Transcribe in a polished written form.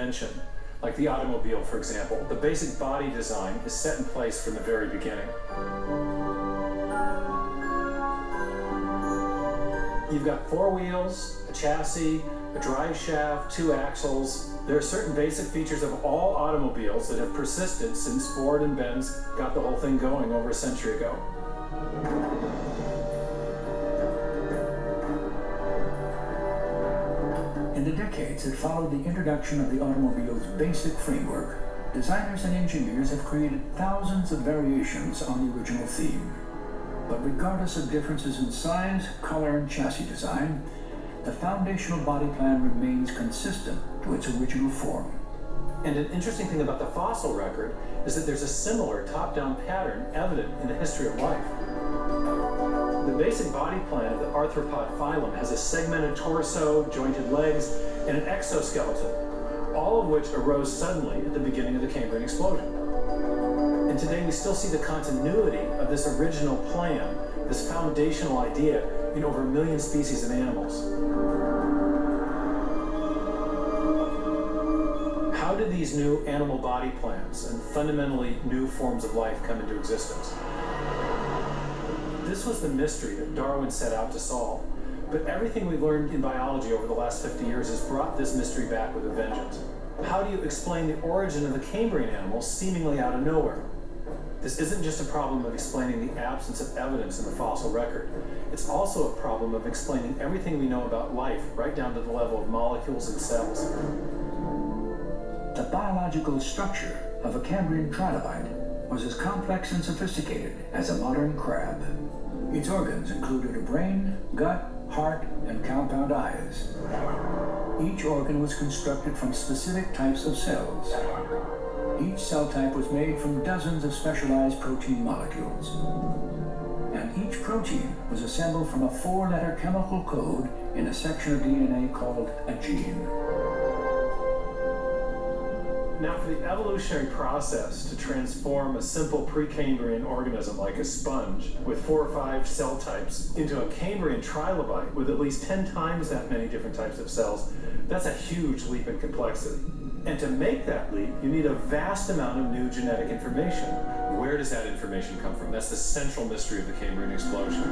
invention, like the automobile, for example, the basic body design is set in place from the very beginning. You've got 4 wheels, a chassis, a drive shaft, 2 axles. There are certain basic features of all automobiles that have persisted since Ford and Benz got the whole thing going over a century ago. In the decades that followed the introduction of the automobile's basic framework, designers and engineers have created thousands of variations on the original theme. But regardless of differences in size, color, and chassis design, the foundational body plan remains consistent to its original form. And an interesting thing about the fossil record is that there's a similar top-down pattern evident in the history of life. The basic body plan of the arthropod phylum has a segmented torso, jointed legs, and an exoskeleton, all of which arose suddenly at the beginning of the Cambrian explosion. And today we still see the continuity of this original plan, this foundational idea, in over 1 million species of animals. How did these new animal body plans and fundamentally new forms of life come into existence? This was the mystery that Darwin set out to solve. But everything we've learned in biology over the last 50 years has brought this mystery back with a vengeance. How do you explain the origin of the Cambrian animals seemingly out of nowhere? This isn't just a problem of explaining the absence of evidence in the fossil record. It's also a problem of explaining everything we know about life, right down to the level of molecules and cells. The biological structure of a Cambrian trilobite was as complex and sophisticated as a modern crab. Its organs included a brain, gut, heart, and compound eyes. Each organ was constructed from specific types of cells. Each cell type was made from dozens of specialized protein molecules. And each protein was assembled from a 4-letter chemical code in a section of DNA called a gene. Now, for the evolutionary process to transform a simple Precambrian organism like a sponge with 4 or 5 cell types into a Cambrian trilobite with at least 10 times that many different types of cells, that's a huge leap in complexity. And to make that leap, you need a vast amount of new genetic information. Where does that information come from? That's the central mystery of the Cambrian explosion.